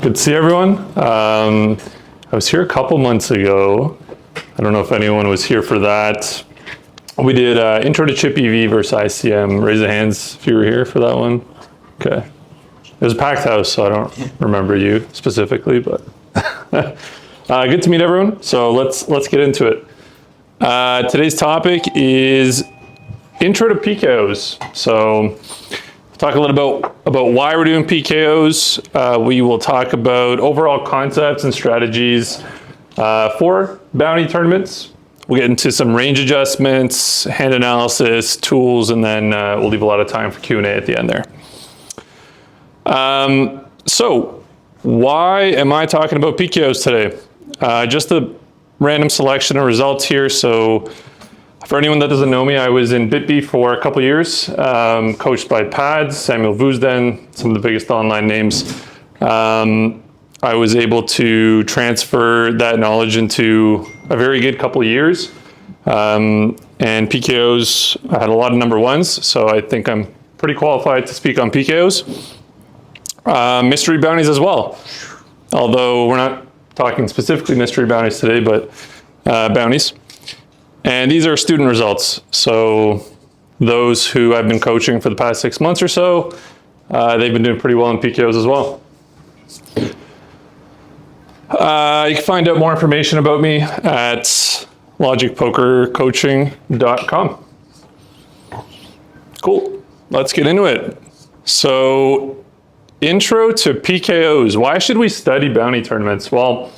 Good to see everyone. I was here a couple months ago. I don't know if anyone was here for that. We did Intro to Chip EV versus ICM. Raise the hands if you were here for that one. Okay. It was a packed house, so I don't remember you specifically, but good to meet everyone. So let's get into it. Today's topic is Intro to PKOs. So talk a little about why we're doing PKOs. We will talk about overall concepts and strategies for bounty tournaments. We'll get into some range adjustments, hand analysis, tools, and then we'll leave a lot of time for Q&A at the end there. So why am I talking about PKOs today? Just a random selection of results here. So for anyone that doesn't know me, I was in BitB for a couple years, coached by Pads, Samuel Vuzden, some of the biggest online names. I was able to transfer that knowledge into a very good couple of years. And PKOs, I had a lot of number ones, so I think I'm pretty qualified to speak on PKOs. Mystery bounties as well, although we're not talking specifically mystery bounties today, but bounties. And these are student results. So those who I've been coaching for the past 6 months or so, they've been doing pretty well in PKOs as well. You can find out more information about me at logicpokercoaching.com. Cool, let's get into it. So intro to PKOs. Why should we study bounty tournaments? Well,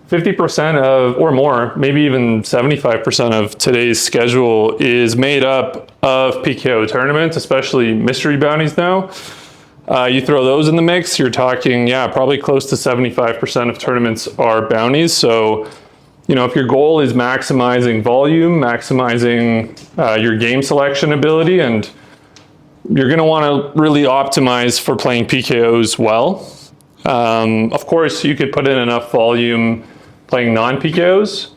50% of, or more, maybe even 75% of today's schedule is made up of PKO tournaments, especially mystery bounties now. You throw those in the mix, you're talking, probably close to 75% of tournaments are bounties. So, if your goal is maximizing volume, maximizing your game selection ability, and you're gonna wanna really optimize for playing PKOs well. Of course, you could put in enough volume playing non-PKOs,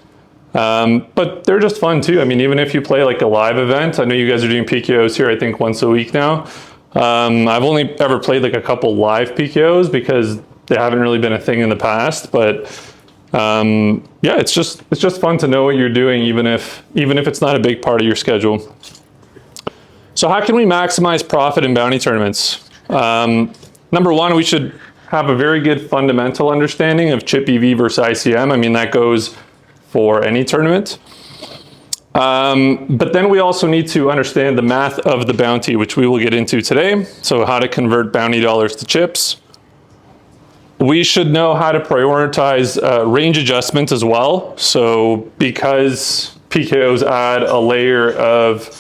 but they're just fun too. I mean, even if you play like a live event, I know you guys are doing PKOs here, I think once a week now. I've only ever played like a couple live PKOs because they haven't really been a thing in the past, but it's just fun to know what you're doing, even if it's not a big part of your schedule. So how can we maximize profit in bounty tournaments? Number one, we should have a very good fundamental understanding of Chip EV versus ICM. I mean, that goes for any tournament. But then we also need to understand the math of the bounty, which we will get into today. So how to convert bounty dollars to chips. We should know how to prioritize range adjustments as well. So because PKOs add a layer of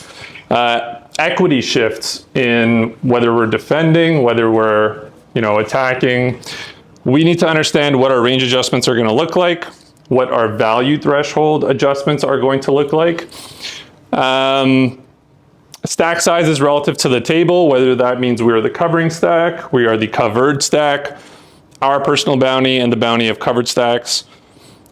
equity shifts in whether we're defending, whether we're attacking, we need to understand what our range adjustments are going to look like, what our value threshold adjustments are going to look like. Stack sizes relative to the table, whether that means we are the covering stack, we are the covered stack, our personal bounty, and the bounty of covered stacks.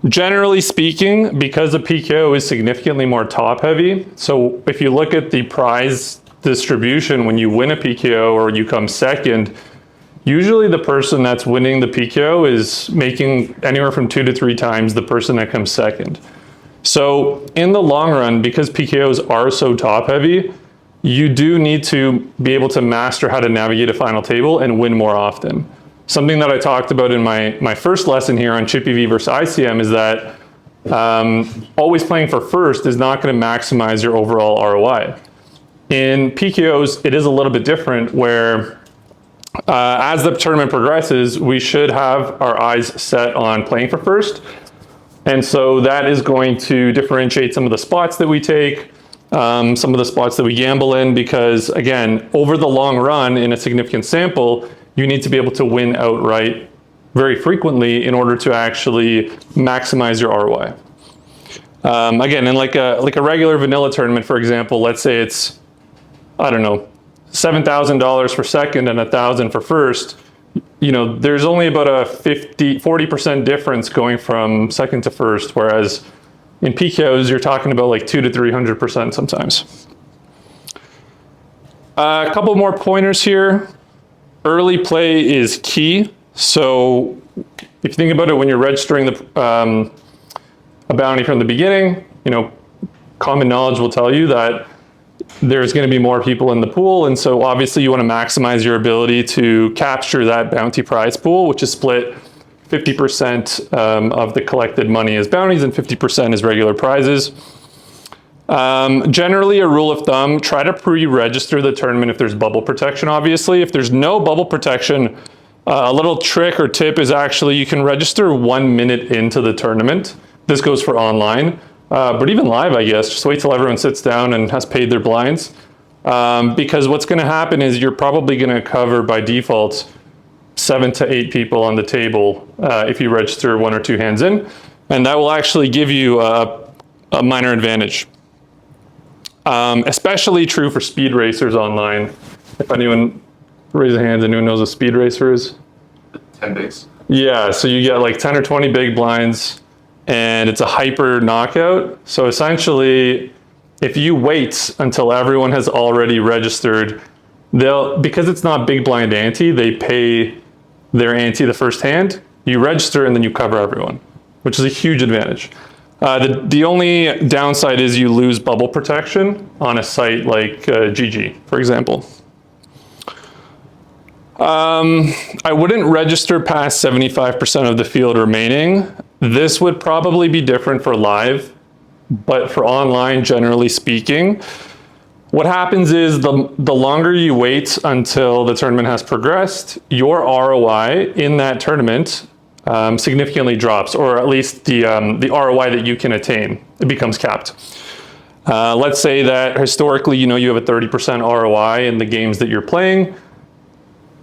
Generally speaking, because the PKO is significantly more top heavy, so if you look at the prize distribution when you win a PKO or you come second, usually the person that's winning the PKO is making anywhere from 2 to 3 times the person that comes second. So in the long run, because PKOs are so top heavy, you do need to be able to master how to navigate a final table and win more often. Something that I talked about in my first lesson here on Chip EV versus ICM is that always playing for first is not going to maximize your overall ROI. In PKOs, it is a little bit different where as the tournament progresses, we should have our eyes set on playing for first. And so that is going to differentiate some of the spots that we take, some of the spots that we gamble in, because again, over the long run in a significant sample, you need to be able to win outright very frequently in order to actually maximize your ROI. Again, in like a regular vanilla tournament, for example, let's say it's, I don't know, $7,000 for second and $1,000 for first, there's only about a 40% difference going from second to first, whereas in PKOs, you're talking about like 200 to 300% sometimes. A couple more pointers here. Early play is key. So if you think about it, when you're registering a bounty from the beginning, common knowledge will tell you that there's going to be more people in the pool. And so obviously you want to maximize your ability to capture that bounty prize pool, which is split 50% of the collected money as bounties and 50% as regular prizes. Generally, a rule of thumb, try to pre-register the tournament if there's bubble protection, obviously. If there's no bubble protection, a little trick or tip is actually you can register 1 minute into the tournament. This goes for online, but even live, I guess, just wait till everyone sits down and has paid their blinds. Because what's going to happen is you're probably going to cover by default 7 to 8 people on the table if you register 1 or 2 hands in, and that will actually give you a minor advantage. Especially true for speed racers online. If anyone raise a hand, anyone knows what a speed racer is? 10 bigs. Yeah, so you get like 10 or 20 big blinds, and it's a hyper knockout. So essentially, if you wait until everyone has already registered, because it's not big blind ante, they pay their ante the first hand. You register and then you cover everyone, which is a huge advantage. The only downside is you lose bubble protection on a site like GG, for example. I wouldn't register past 75% of the field remaining. This would probably be different for live, but for online, generally speaking, what happens is the longer you wait until the tournament has progressed, your ROI in that tournament significantly drops, or at least the ROI that you can attain, it becomes capped. Let's say that historically, you have a 30% ROI in the games that you're playing.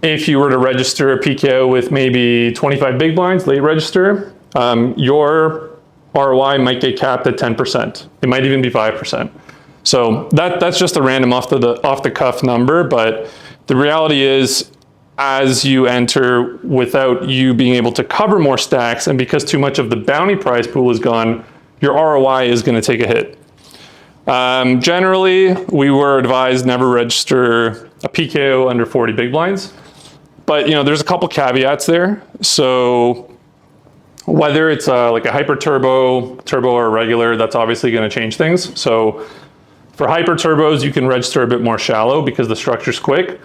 If you were to register a PKO with maybe 25 big blinds, late register, your ROI might get capped at 10%. It might even be 5%. So that's just a random off the cuff number, but the reality is, as you enter without you being able to cover more stacks, and because too much of the bounty prize pool is gone, your ROI is going to take a hit. Generally, we were advised never register a PKO under 40 big blinds, but there's a couple caveats there. So whether it's like a hyper turbo or regular, that's obviously going to change things. So for hyper turbos, you can register a bit more shallow because the structure's quick.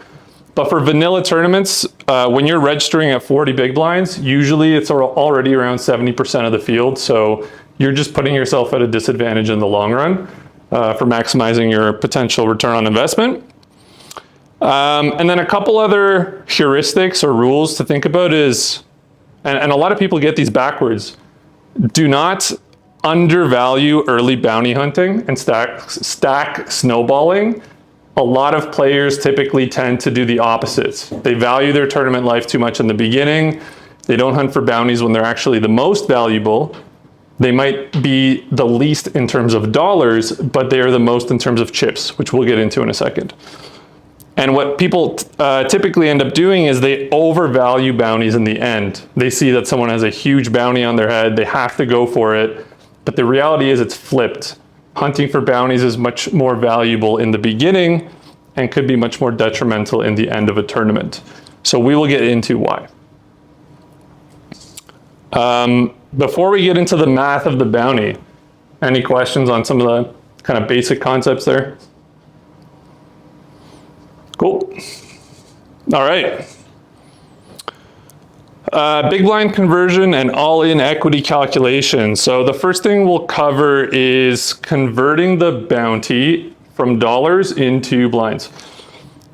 But for vanilla tournaments, when you're registering at 40 big blinds, usually it's already around 70% of the field. So you're just putting yourself at a disadvantage in the long run for maximizing your potential return on investment. And then a couple other heuristics or rules to think about is, and a lot of people get these backwards, do not undervalue early bounty hunting and stack snowballing. A lot of players typically tend to do the opposites. They value their tournament life too much in the beginning. They don't hunt for bounties when they're actually the most valuable. They might be the least in terms of dollars, but they are the most in terms of chips, which we'll get into in a second. And what people typically end up doing is they overvalue bounties in the end. They see that someone has a huge bounty on their head, they have to go for it, but the reality is it's flipped. Hunting for bounties is much more valuable in the beginning and could be much more detrimental in the end of a tournament. So we will get into why. Before we get into the math of the bounty, any questions on some of the kind of basic concepts there? Cool. All right. Big blind conversion and all-in equity calculation. So the first thing we'll cover is converting the bounty from dollars into blinds.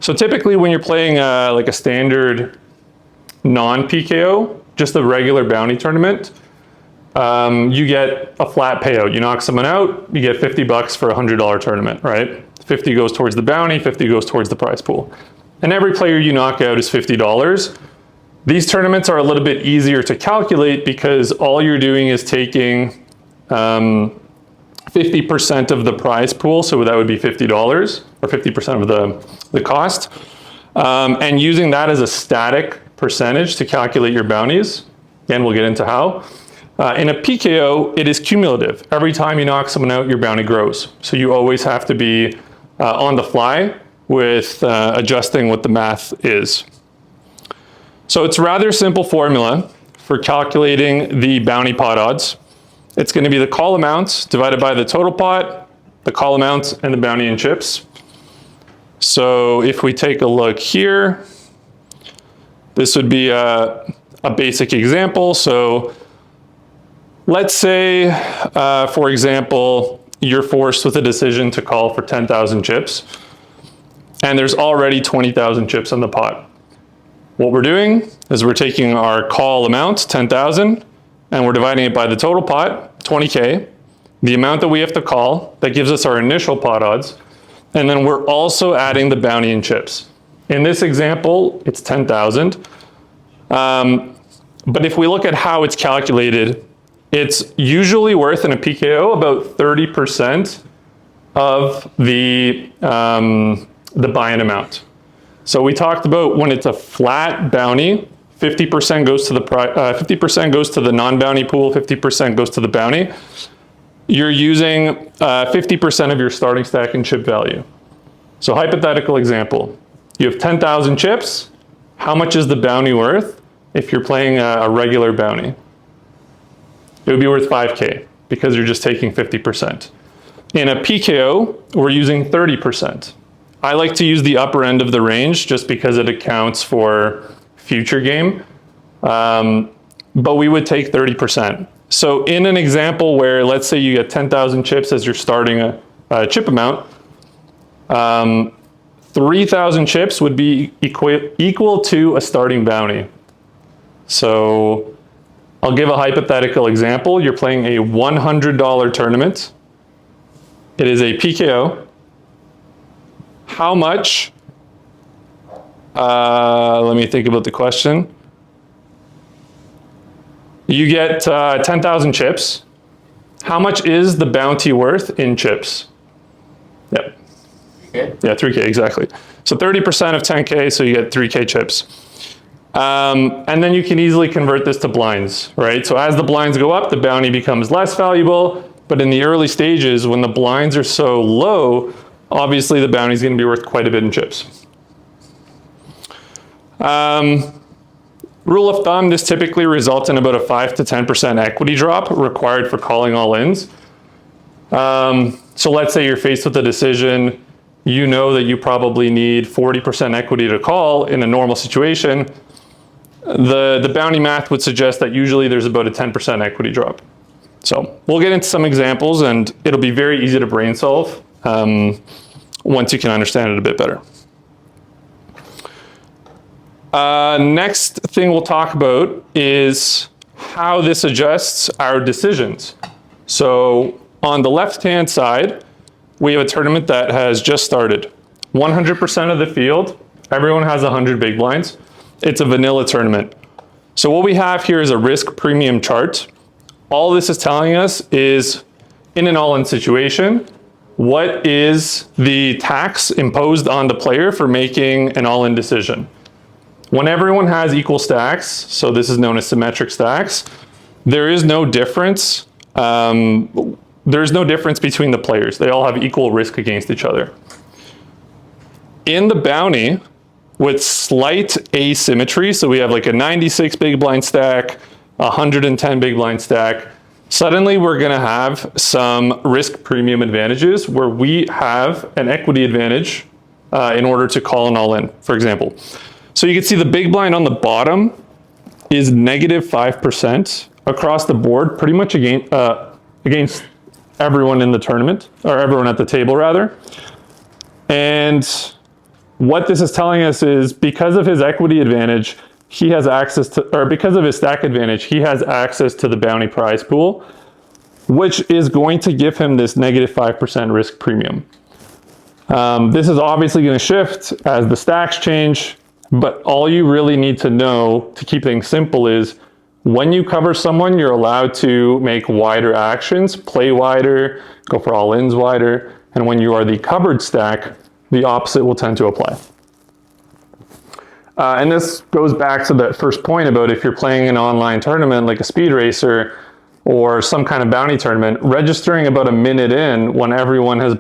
So typically when you're playing like a standard non-PKO, just a regular bounty tournament, you get a flat payout. You knock someone out, you get $50 for a $100 tournament, right? 50 goes towards the bounty, 50 goes towards the prize pool. And every player you knock out is $50. These tournaments are a little bit easier to calculate because all you're doing is taking 50% of the prize pool, so that would be $50, or 50% of the cost, and using that as a static percentage to calculate your bounties. Again, we'll get into how. In a PKO, it is cumulative. Every time you knock someone out, your bounty grows. So you always have to be on the fly with adjusting what the math is. So it's a rather simple formula for calculating the bounty pot odds. It's going to be the call amount divided by the total pot, the call amount, and the bounty and chips. So if we take a look here, this would be a basic example. So let's say, for example, you're forced with a decision to call for 10,000 chips, and there's already 20,000 chips in the pot. What we're doing is we're taking our call amount, 10,000, and we're dividing it by the total pot, 20K, the amount that we have to call, that gives us our initial pot odds, and then we're also adding the bounty and chips. In this example, it's 10,000. But if we look at how it's calculated, it's usually worth in a PKO about 30% of the buy-in amount. So we talked about when it's a flat bounty, 50% goes to the 50% goes to the non-bounty pool, 50% goes to the bounty. You're using 50% of your starting stack and chip value. So hypothetical example, you have 10,000 chips. How much is the bounty worth if you're playing a regular bounty? It would be worth 5K because you're just taking 50%. In a PKO, we're using 30%. I like to use the upper end of the range just because it accounts for future game, but we would take 30%. So in an example where, let's say you get 10,000 chips as you're starting a chip amount, 3,000 chips would be equal to a starting bounty. So I'll give a hypothetical example. You're playing a $100 tournament. It is a PKO. How much, let me think about the question. You get 10,000 chips. How much is the bounty worth in chips? Yep. 3K? Yeah, 3K, exactly. So 30% of 10K, so you get 3K chips. And then you can easily convert this to blinds, right? So as the blinds go up, the bounty becomes less valuable. But in the early stages, when the blinds are so low, obviously the bounty is going to be worth quite a bit in chips. Rule of thumb, this typically results in about a 5 to 10% equity drop required for calling all-ins. So let's say you're faced with a decision, you know that you probably need 40% equity to call in a normal situation. The bounty math would suggest that usually there's about a 10% equity drop. So we'll get into some examples and it'll be very easy to brain solve once you can understand it a bit better. Next thing we'll talk about is how this adjusts our decisions. So on the left-hand side, we have a tournament that has just started. 100% of the field, everyone has 100 big blinds. It's a vanilla tournament. So what we have here is a risk premium chart. All this is telling us is, in an all-in situation, what is the tax imposed on the player for making an all-in decision? When everyone has equal stacks, so this is known as symmetric stacks, there is no difference. There's no difference between the players. They all have equal risk against each other. In the bounty, with slight asymmetry, so we have like a 96 big blind stack, 110 big blind stack, suddenly we're going to have some risk premium advantages where we have an equity advantage in order to call an all-in, for example. So you can see the big blind on the bottom is negative 5% across the board, pretty much against everyone in the tournament, or everyone at the table rather. And what this is telling us is because of his equity advantage, he has access to, or because of his stack advantage, he has access to the bounty prize pool, which is going to give him this negative 5% risk premium. This is obviously going to shift as the stacks change, but all you really need to know to keep things simple is when you cover someone, you're allowed to make wider actions, play wider, go for all-ins wider, and when you are the covered stack, the opposite will tend to apply. And this goes back to that first point about if you're playing an online tournament like a speed racer or some kind of bounty tournament, registering about a minute in when everyone has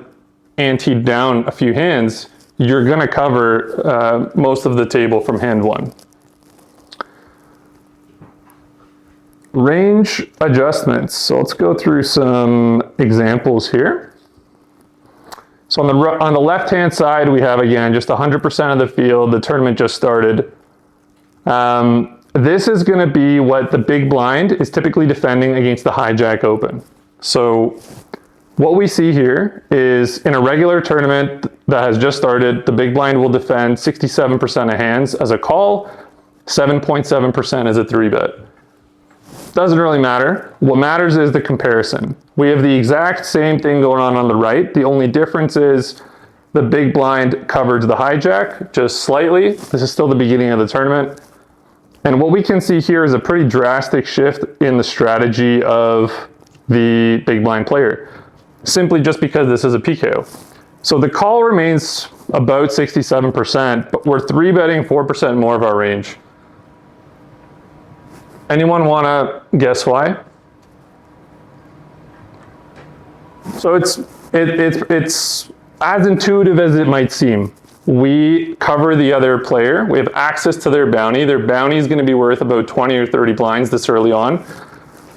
anteed down a few hands, you're going to cover most of the table from hand one. range adjustments. So let's go through some examples here. So on the left-hand side, we have, again, just 100% of the field. The tournament just started. This is going to be what the big blind is typically defending against the hijack open. So what we see here is in a regular tournament that has just started, the big blind will defend 67% of hands as a call, 7.7% as a 3-bet. Doesn't really matter. What matters is the comparison. We have the exact same thing going on the right. The only difference is the big blind covered the hijack just slightly. This is still the beginning of the tournament. And what we can see here is a pretty drastic shift in the strategy of the big blind player, simply just because this is a PKO. So the call remains about 67%, but we're 3-betting 4% more of our range. Anyone want to guess why? So it's as intuitive as it might seem. We cover the other player. We have access to their bounty. Their bounty is going to be worth about 20 or 30 blinds this early on.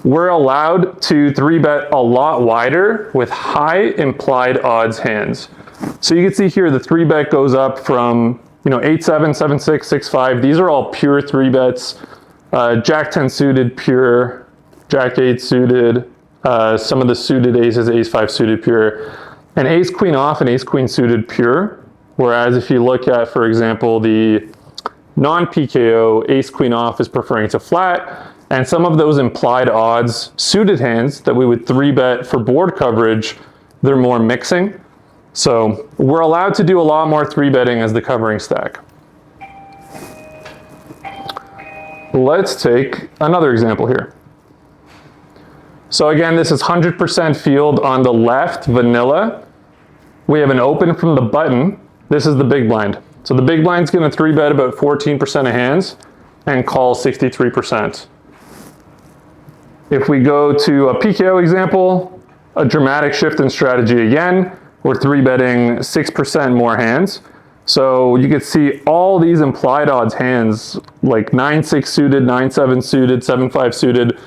We're allowed to 3-bet a lot wider with high implied odds hands. So you can see here the 3-bet goes up from 8-7, 7-6, 6-5. These are all pure 3-bets. Jack-10 suited pure, Jack-8 suited, some of the suited aces, Ace-5 suited pure, and Ace-Queen off and Ace-Queen suited pure. Whereas if you look at, for example, the non-PKO, Ace-Queen off is preferring to flat, and some of those implied odds suited hands that we would 3-bet for board coverage, they're more mixing. So we're allowed to do a lot more 3-betting as the covering stack. Let's take another example here. So again, this is 100% field on the left, vanilla. We have an open from the button. This is the big blind. So the big blind's going to 3-bet about 14% of hands and call 63%. If we go to a PKO example, a dramatic shift in strategy again, we're 3-betting 6% more hands. So you can see all these implied odds hands, like 9-6 suited, 9-7 suited, 7-5 suited,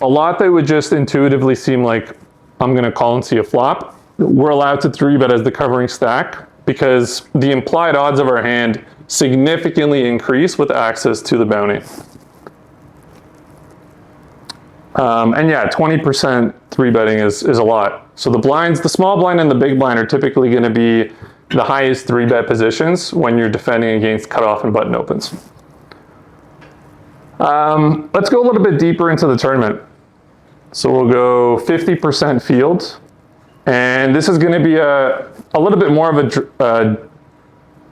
a lot that would just intuitively seem like I'm going to call and see a flop. We're allowed to 3-bet as the covering stack because the implied odds of our hand significantly increase with access to the bounty. And yeah, 20% 3-betting is a lot. So the blinds, the small blind and the big blind are typically going to be the highest 3-bet positions when you're defending against cutoff and button opens. Let's go a little bit deeper into the tournament. So we'll go 50% field. And this is going to be a little bit more of a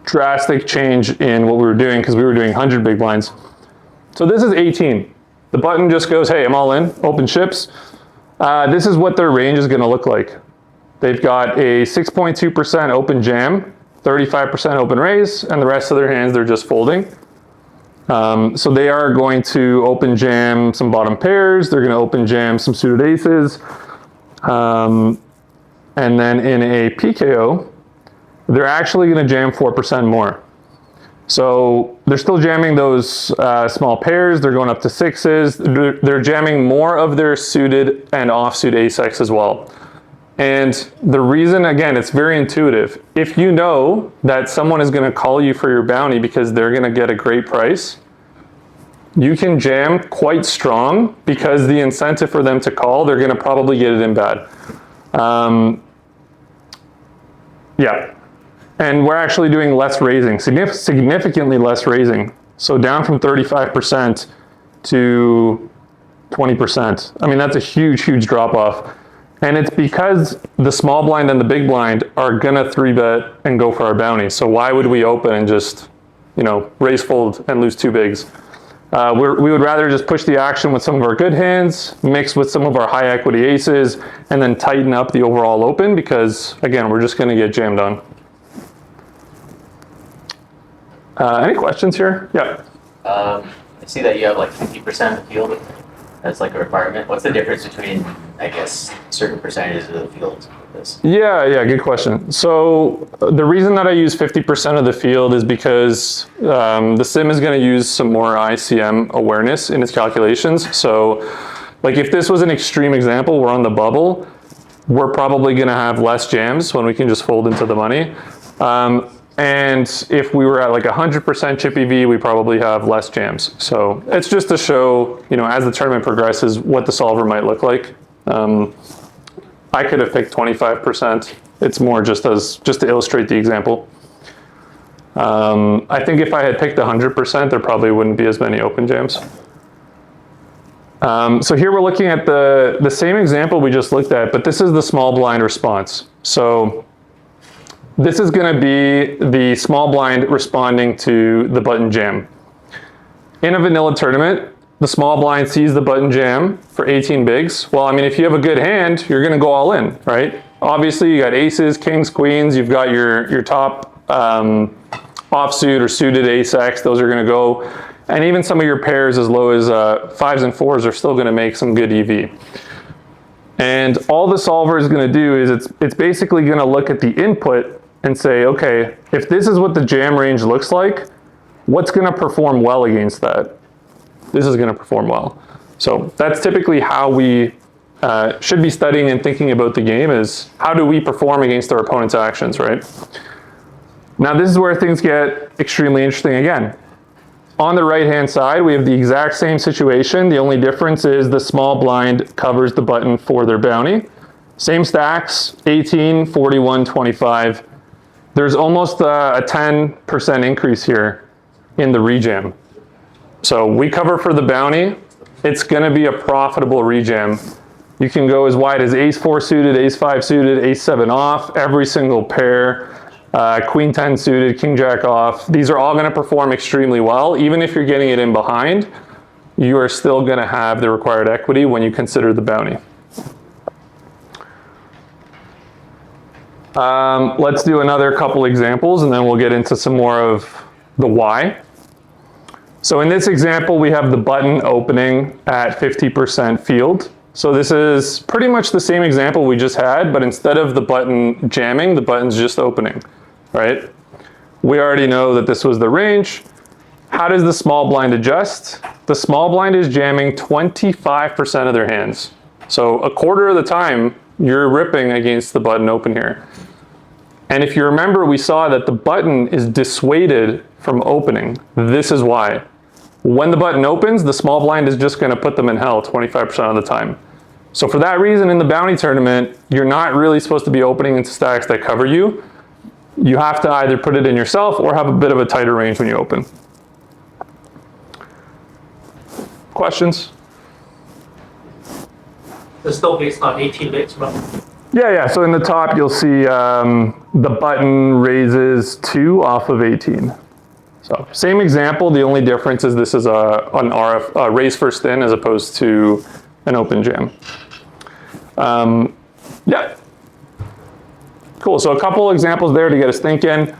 drastic change in what we were doing because we were doing 100 big blinds. So this is 18. The button just goes, hey, I'm all in, open chips. This is what their range is going to look like. They've got a 6.2% open jam, 35% open raise, and the rest of their hands they're just folding. So they are going to open jam some bottom pairs. They're going to open jam some suited aces. And then in a PKO, they're actually going to jam 4% more. So they're still jamming those small pairs. They're going up to 6s. They're jamming more of their suited and offsuit ace-X as well. And the reason, again, it's very intuitive. If you know that someone is going to call you for your bounty because they're going to get a great price, you can jam quite strong because the incentive for them to call, they're going to probably get it in bad. Yeah. And we're actually doing less raising, significantly less raising. So down from 35% to 20%. I mean, that's a huge, huge drop off. And it's because the small blind and the big blind are gonna 3-bet and go for our bounty. So why would we open and just, raise fold and lose 2 bigs? We would rather just push the action with some of our good hands, mix with some of our high equity aces, and then tighten up the overall open because, again, we're just gonna get jammed on. Any questions here? Yeah. I see that you have like 50% of the field as like a requirement. What's the difference between, I guess, certain percentages of the field? like this? Yeah, good question. So the reason that I use 50% of the field is because the sim is going to use some more ICM awareness in its calculations. So like if this was an extreme example, we're on the bubble, we're probably going to have less jams when we can just fold into the money. And if we were at like 100% chip EV, we probably have less jams. So it's just to show, as the tournament progresses, what the solver might look like. I could have picked 25%. It's more just to illustrate the example. I think if I had picked 100%, there probably wouldn't be as many open jams. So here we're looking at the same example we just looked at, but this is the small blind response. So this is going to be the small blind responding to the button jam. In a vanilla tournament, the small blind sees the button jam for 18 bigs. Well, I mean, if you have a good hand, you're going to go all in, right? Obviously, you got aces, kings, queens. You've got your top offsuit or suited ace-x. Those are going to go. And even some of your pairs as low as 5s and 4s are still going to make some good EV. And all the solver is going to do is it's basically going to look at the input and say, okay, if this is what the jam range looks like, what's going to perform well against that? This is going to perform well. So that's typically how we should be studying and thinking about the game, is how do we perform against our opponent's actions, right? Now this is where things get extremely interesting again. On the right-hand side, we have the exact same situation. The only difference is the small blind covers the button for their bounty. Same stacks, 18, 41, 25. There's almost a 10% increase here in the rejam. So we cover for the bounty. It's going to be a profitable rejam. You can go as wide as ace-4 suited, ace-5 suited, ace-7 off, every single pair, queen-10 suited, king-jack off. These are all going to perform extremely well. Even if you're getting it in behind, you are still going to have the required equity when you consider the bounty. Let's do another couple examples, and then we'll get into some more of the why. So in this example, we have the button opening at 50% field. So this is pretty much the same example we just had, but instead of the button jamming, the button's just opening, right? We already know that this was the range. How does the small blind adjust? The small blind is jamming 25% of their hands. So a quarter of the time, you're ripping against the button open here. And if you remember, we saw that the button is dissuaded from opening. This is why. When the button opens, the small blind is just going to put them in hell 25% of the time. So for that reason, in the bounty tournament, you're not really supposed to be opening into stacks that cover you. You have to either put it in yourself or have a bit of a tighter range when you open. Questions? It's still based on 18 bits, roughly. Yeah. So in the top, you'll see the button raises 2 off of 18. So same example. The only difference is this is an RF raise first in as opposed to an open jam. Yeah. Cool. So a couple examples there to get us thinking.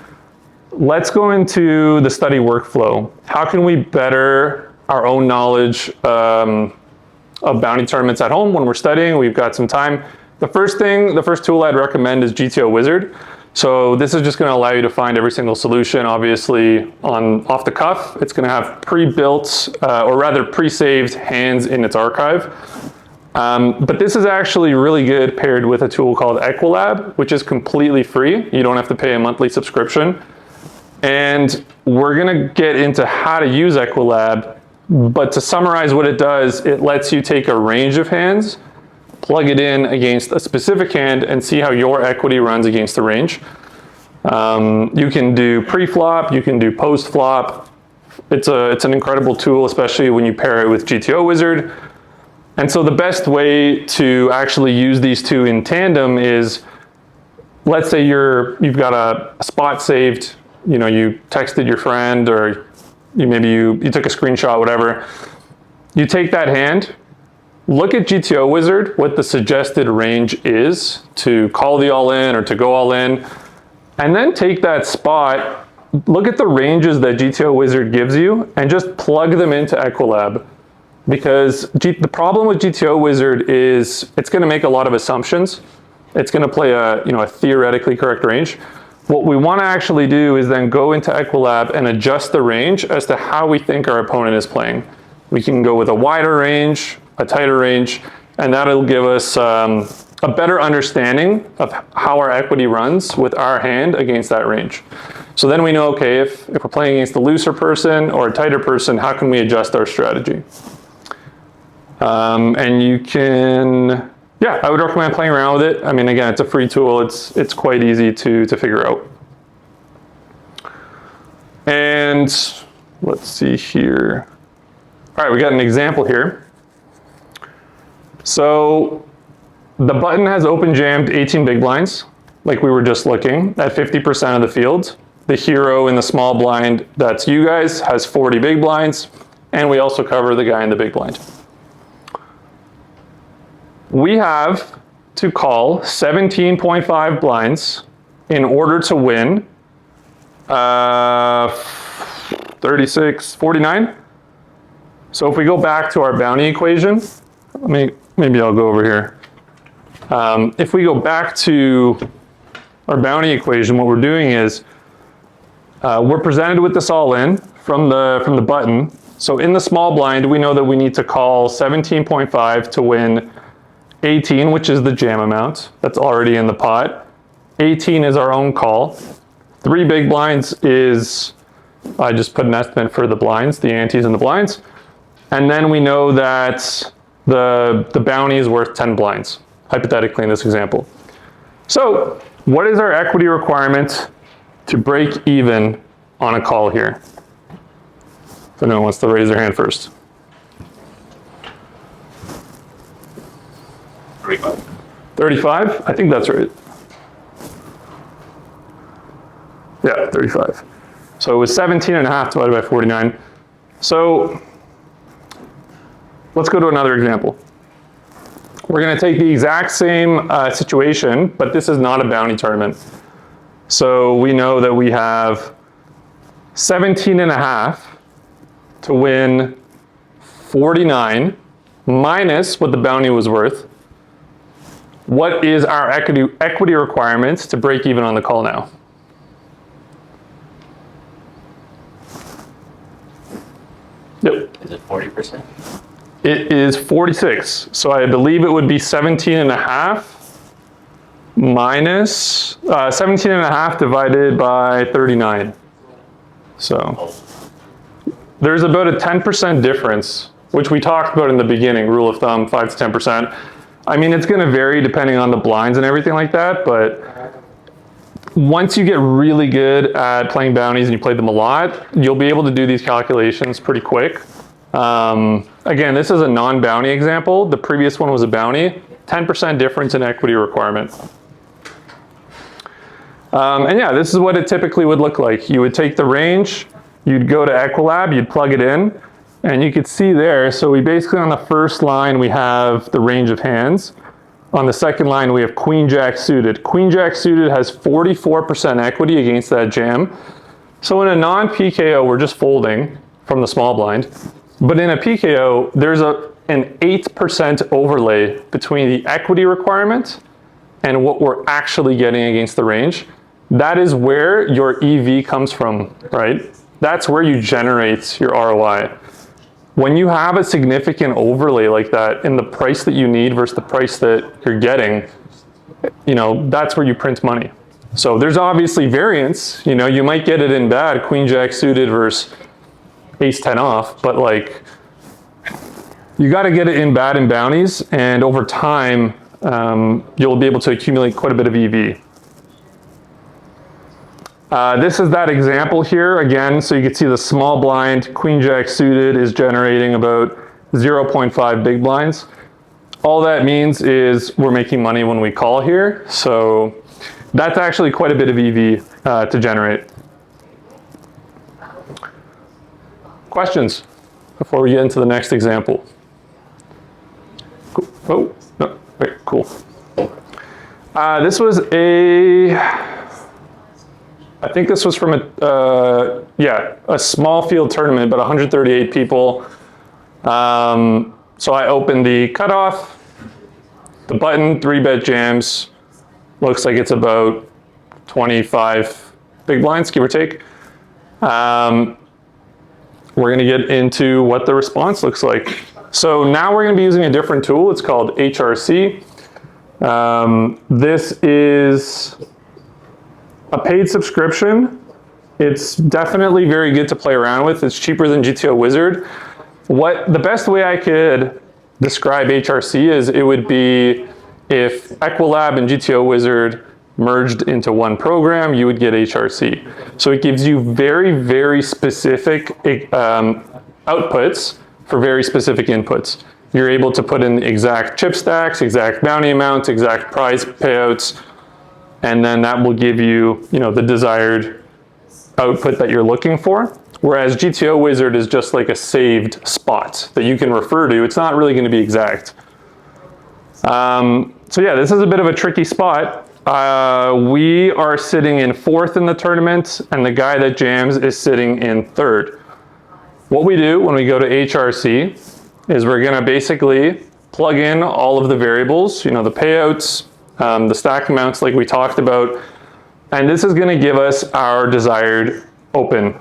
Let's go into the study workflow. How can we better our own knowledge of bounty tournaments at home when we're studying? We've got some time. The first tool I'd recommend is GTO Wizard. So this is just going to allow you to find every single solution. Obviously, off the cuff, it's going to have pre-built, or rather pre-saved hands in its archive. But this is actually really good paired with a tool called Equilab, which is completely free. You don't have to pay a monthly subscription. And we're going to get into how to use Equilab. But to summarize what it does, it lets you take a range of hands, plug it in against a specific hand, and see how your equity runs against the range. You can do pre-flop, you can do post-flop. It's an incredible tool, especially when you pair it with GTO Wizard. And so the best way to actually use these two in tandem is, let's say you've got a spot saved, you texted your friend, or maybe you took a screenshot, whatever. You take that hand, look at GTO Wizard, what the suggested range is to call the all-in or to go all-in, and then take that spot, look at the ranges that GTO Wizard gives you, and just plug them into Equilab. Because the problem with GTO Wizard is it's going to make a lot of assumptions. It's going to play a, a theoretically correct range. What we want to actually do is then go into Equilab and adjust the range as to how we think our opponent is playing. We can go with a wider range, a tighter range, and that'll give us a better understanding of how our equity runs with our hand against that range. So then we know, okay, if we're playing against a looser person or a tighter person, how can we adjust our strategy? And you can, yeah, I would recommend playing around with it. I mean, again, it's a free tool. It's quite easy to figure out. And let's see here. All right, we got an example here. So the button has open jammed 18 big blinds, like we were just looking, at 50% of the field. The hero in the small blind, that's you guys, has 40 big blinds, and we also cover the guy in the big blind. We have to call 17.5 blinds in order to win 36, 49. So if we go back to our bounty equation, maybe I'll go over here. If we go back to our bounty equation, what we're doing is we're presented with this all in from the button. So in the small blind, we know that we need to call 17.5 to win 18, which is the jam amount that's already in the pot. 18 is our own call. 3 big blinds is, I just put an estimate for the blinds, the antes and the blinds. And then we know that the bounty is worth 10 blinds, hypothetically in this example. So what is our equity requirement to break even on a call here? So no one wants to raise their hand first. 35. 35? I think that's right. Yeah, 35. So it was 17.5 divided by 49. So let's go to another example. We're going to take the exact same situation, but this is not a bounty tournament. So we know that we have 17.5 to win 49 minus what the bounty was worth. What is our equity requirements to break even on the call now? Yep. Is it 40%? It is 46. So I believe it would be 17.5 minus 17.5 divided by 39. So there's about a 10% difference, which we talked about in the beginning, rule of thumb, 5 to 10%. I mean, it's going to vary depending on the blinds and everything like that, but once you get really good at playing bounties and you play them a lot, you'll be able to do these calculations pretty quick. Again, this is a non-bounty example. The previous one was a bounty. 10% difference in equity requirement. And yeah, this is what it typically would look like. You would take the range, you'd go to Equilab, you'd plug it in, and you could see there, so we basically on the first line we have the range of hands. On the second line we have Queen Jack suited. Queen Jack suited has 44% equity against that jam. So in a non-PKO we're just folding from the small blind. But in a PKO, there's an 8% overlay between the equity requirement and what we're actually getting against the range. That is where your EV comes from, right? That's where you generate your ROI. When you have a significant overlay like that in the price that you need versus the price that you're getting, that's where you print money. So there's obviously variance. You might get it in bad, Queen Jack suited versus Ace 10 off, but like you got to get it in bad in bounties, and over time you'll be able to accumulate quite a bit of EV. This is that example here again, so you can see the small blind Queen Jack suited is generating about 0.5 big blinds. All that means is we're making money when we call here, so that's actually quite a bit of EV to generate. Questions before we get into the next example? Cool. Oh, no, wait, cool. This was I think this was from a small field tournament, but 138 people. So I opened the cutoff, the button, 3-bet jams. Looks like it's about 25 big blinds, give or take. We're going to get into what the response looks like. So now we're going to be using a different tool. It's called HRC. This is a paid subscription. It's definitely very good to play around with. It's cheaper than GTO Wizard. The best way I could describe HRC is it would be if Equilab and GTO Wizard merged into one program, you would get HRC. So it gives you very, very specific outputs for very specific inputs. You're able to put in exact chip stacks, exact bounty amounts, exact prize payouts, and then that will give you, the desired output that you're looking for. Whereas GTO Wizard is just like a saved spot that you can refer to. It's not really going to be exact. So yeah, this is a bit of a tricky spot. We are sitting in 4th in the tournament, and the guy that jams is sitting in 3rd. What we do when we go to HRC is we're going to basically plug in all of the variables, the payouts, the stack amounts like we talked about, and this is going to give us our desired open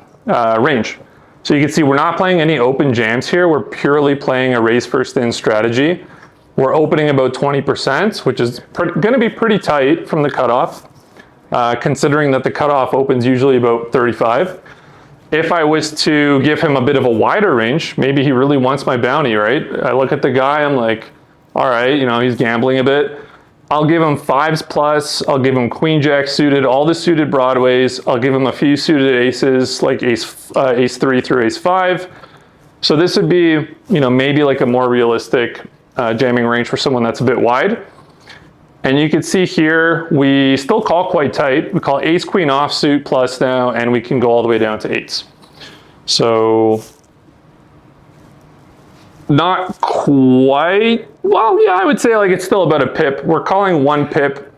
range. So you can see we're not playing any open jams here. We're purely playing a raise first in strategy. We're opening about 20%, which is going to be pretty tight from the cutoff, considering that the cutoff opens usually about 35. If I was to give him a bit of a wider range, maybe he really wants my bounty, right? I look at the guy, I'm like, all right, he's gambling a bit. I'll give him 5s plus, I'll give him queen jack suited, all the suited broadways, I'll give him a few suited aces, like ace 3 through ace 5. So this would be, maybe like a more realistic jamming range for someone that's a bit wide. And you can see here, we still call quite tight. We call ace queen offsuit plus now, and we can go all the way down to 8s. So not quite, well, yeah, I would say like it's still about a pip. We're calling 1 pip,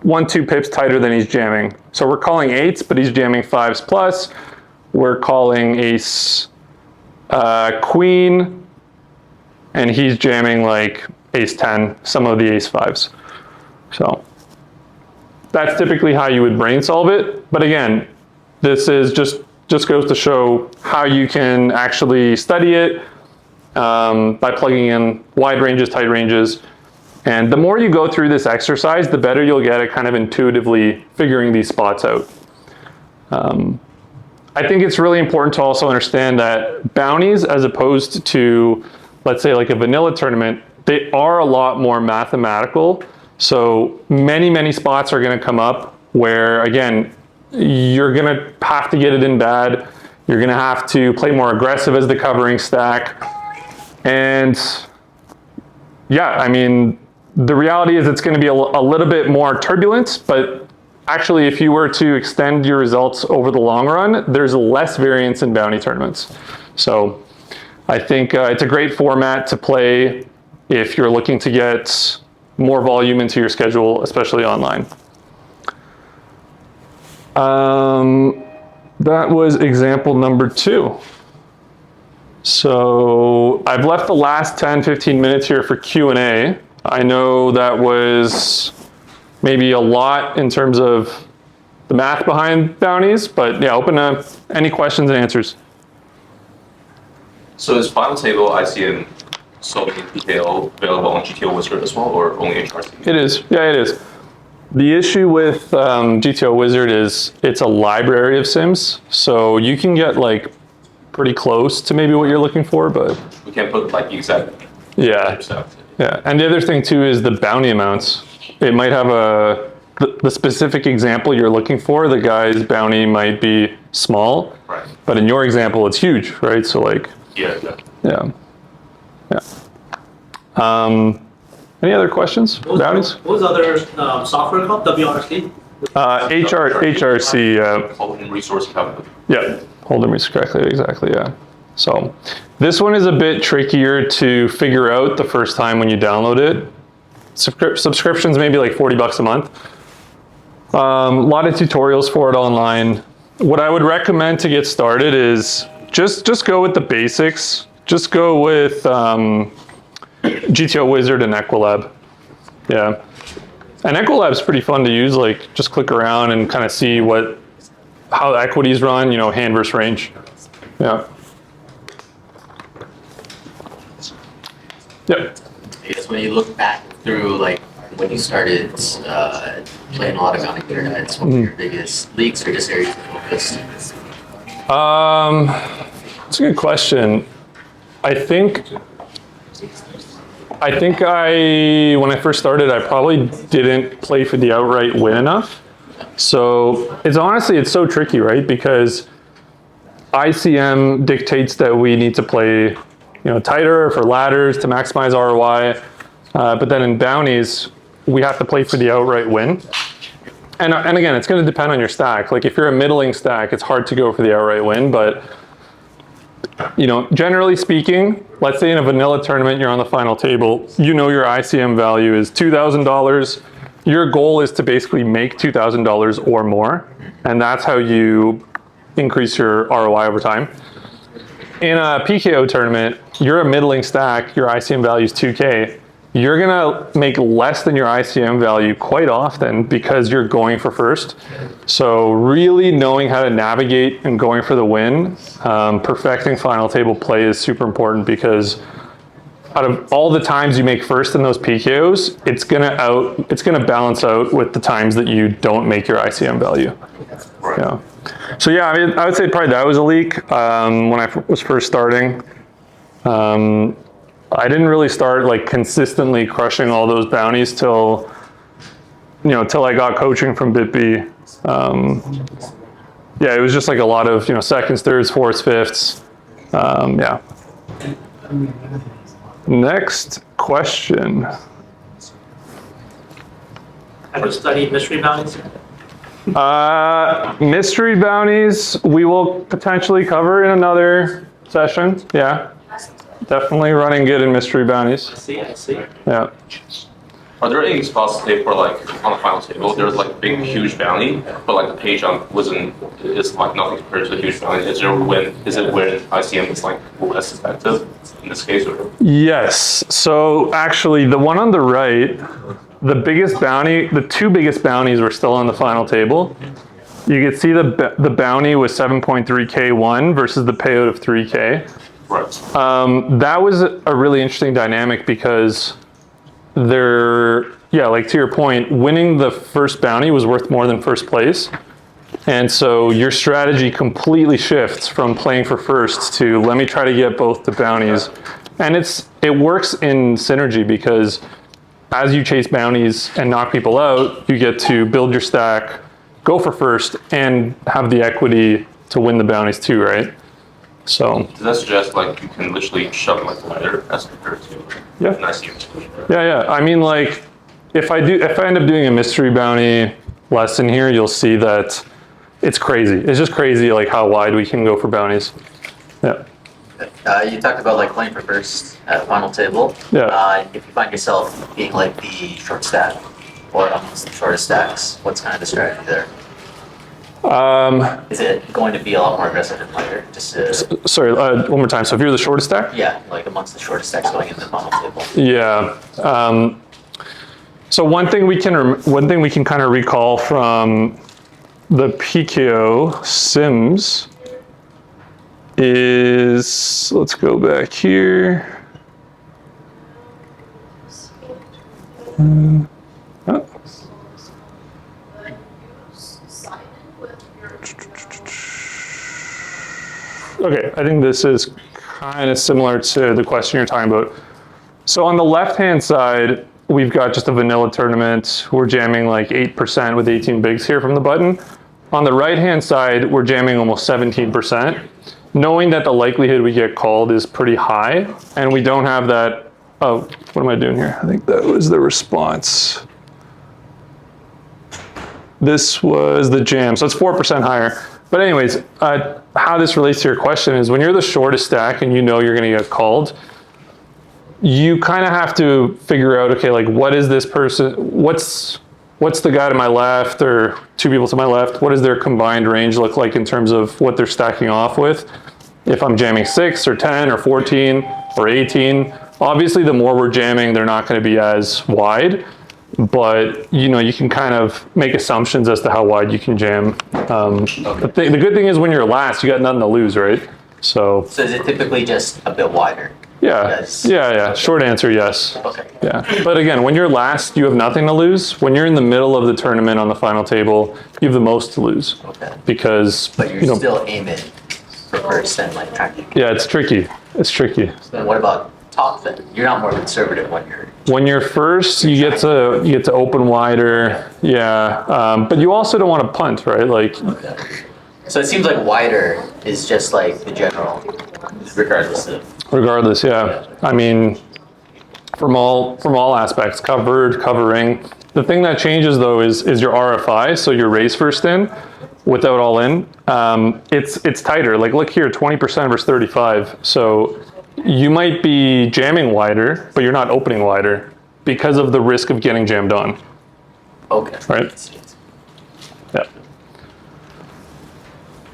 2 pips tighter than he's jamming. So we're calling 8s, but he's jamming 5s plus. We're calling ace queen, and he's jamming like ace 10, some of the ace 5s. So that's typically how you would brain solve it. But again, this is just goes to show how you can actually study it by plugging in wide ranges, tight ranges. And the more you go through this exercise, the better you'll get at kind of intuitively figuring these spots out. I think it's really important to also understand that bounties, as opposed to, let's say, like a vanilla tournament, they are a lot more mathematical. So many spots are going to come up where, again, you're going to have to get it in bad. You're going to have to play more aggressive as the covering stack. And yeah, I mean, the reality is it's going to be a little bit more turbulent, but actually, if you were to extend your results over the long run, there's less variance in bounty tournaments. So I think it's a great format to play if you're looking to get more volume into your schedule, especially online. That was example number 2. So I've left the last 10-15 minutes here for Q&A. I know that was maybe a lot in terms of the math behind bounties, but yeah, open up any questions and answers. So is final table ICM solving PKO available on GTO Wizard as well, or only HRC? It is, yeah, it is. The issue with GTO Wizard is it's a library of sims, so you can get like pretty close to maybe what you're looking for, but We can't put like the exact stuff. Yeah, and the other thing too is the bounty amounts. It might have the specific example you're looking for, the guy's bounty might be small, Right. but in your example, it's huge, right? So like, Yeah. yeah. Any other questions? Bounties? What was other software called? WRC? HRC, Holding resource capital. yeah, holding me correctly, exactly, yeah. So this one is a bit trickier to figure out the first time when you download it. Subscriptions maybe like $40 a month. A lot of tutorials for it online. What I would recommend to get started is just go with the basics. Just go with GTO Wizard and Equilab. Yeah. And Equilab's pretty fun to use, like just click around and kind of see how the equities run, you know, hand versus range. Yeah. Yep. I guess when you look back through, like, when you started playing a lot of bounty player nights, what were your biggest leagues or just areas of focus? That's a good question. I think when I first started, I probably didn't play for the outright win enough. So it's so tricky, right? Because ICM dictates that we need to play, you know, tighter for ladders to maximize ROI. But then in bounties, we have to play for the outright win. And again, it's going to depend on your stack. Like if you're a middling stack, it's hard to go for the outright win. But you know, generally speaking, let's say in a vanilla tournament, you're on the final table, you know your ICM value is $2,000. Your goal is to basically make $2,000 or more. And that's how you increase your ROI over time. In a PKO tournament, you're a middling stack, your ICM value is 2K. You're gonna make less than your ICM value quite often because you're going for first. So really knowing how to navigate and going for the win, perfecting final table play is super important because out of all the times you make first in those PKOs, it's gonna balance out with the times that you don't make your ICM value. Yeah. So yeah, I mean, I would say probably that was a leak when I was first starting. I didn't really start like consistently crushing all those bounties till I got coaching from BitB. Yeah, it was just like a lot of, you know, seconds, thirds, fourths, fifths. Yeah. Next question. Have you studied mystery bounties? Mystery bounties, we will potentially cover in another session. Yeah. Definitely running good in mystery bounties. I see. Yeah. Are there any spots say for like on the final table, there's like big, huge bounty, but like the pay jump is like nothing compared to the huge bounty? Is it when ICM is like less effective in this case? Or? Yes. So actually, the one on the right, the two biggest bounties were still on the final table. You can see the bounty was 7.3K won versus the payout of 3K. Right. That was a really interesting dynamic because like to your point, winning the first bounty was worth more than first place. And so your strategy completely shifts from playing for first to let me try to get both the bounties. And it works in synergy because as you chase bounties and knock people out, you get to build your stack, go for first, and have the equity to win the bounties too, right? So does that suggest like you can literally shove like the ladder as compared to an ICM? Yeah. I mean, like if I end up doing a mystery bounty lesson here, you'll see that it's crazy. It's just crazy like how wide we can go for bounties. Yeah. You talked about like playing for first at final table. Yeah. If you find yourself being like the short stack or amongst the shortest stacks, what's kind of the strategy there? Is it going to be a lot more aggressive and lighter? Sorry, one more time. So if you're the shortest stack? Yeah, like amongst the shortest stacks going in the final table. Yeah. So one thing we can kind of recall from the PKO sims is, let's go back here. Okay, I think this is kind of similar to the question you're talking about. So on the left-hand side, we've got just a vanilla tournament. We're jamming like 8% with 18 bigs here from the button. On the right-hand side, we're jamming almost 17%, knowing that the likelihood we get called is pretty high, and we don't have that. Oh, what am I doing here? I think that was the response. This was the jam, so it's 4% higher. But anyways, how this relates to your question is when you're the shortest stack and you know you're gonna get called, you kind of have to figure out, okay, like what is this person, what's the guy to my left or two people to my left, what does their combined range look like in terms of what they're stacking off with? If I'm jamming 6 or 10 or 14 or 18, obviously the more we're jamming, they're not gonna be as wide. but you can kind of make assumptions as to how wide you can jam. The good thing is when you're last, you got nothing to lose, right? So So is it typically just a bit wider? yeah, Yes. yeah. Short answer, yes. Okay. Yeah, but again, when you're last, you have nothing to lose. When you're in the middle of the tournament on the final table, you have the most to lose. Okay. Because But you're still aiming for first and like trying to. yeah, it's tricky. It's tricky. Then what about top then? You're not more conservative when you're. When you're first, you get to open wider. Yeah, but you also don't want to punt, right? Like, So it seems like wider is just like the general, regardless of. regardless, yeah. I mean, from all aspects, covered, covering. The thing that changes though is your RFI, so your raise first in, without all in. It's tighter. Like look here, 20% versus 35. So you might be jamming wider, but you're not opening wider because of the risk of getting jammed on. Okay. Right. Yeah.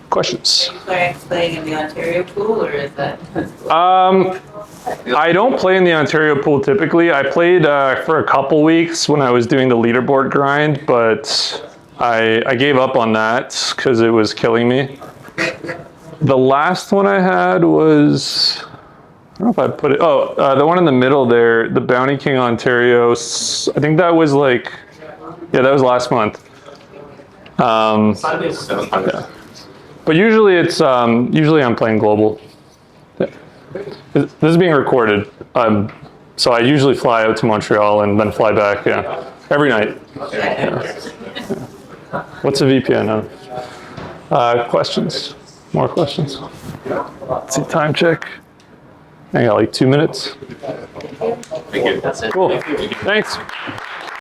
Questions? Are you playing in the Ontario pool, or is that? I don't play in the Ontario pool typically. I played for a couple weeks when I was doing the leaderboard grind, but I gave up on that because it was killing me. The last one I had was, I don't know if I put it, the one in the middle there, the Bounty King Ontario. I think that was like, yeah, that was last month. Sunday, 700. Yeah. But usually it's, usually I'm playing global. Yeah. This is being recorded. So I usually fly out to Montreal and then fly back, yeah, every night. Yeah. What's a VPN? Questions? More questions? Let's see, time check. I got like 2 minutes. Thank you. That's it. Cool. Thanks.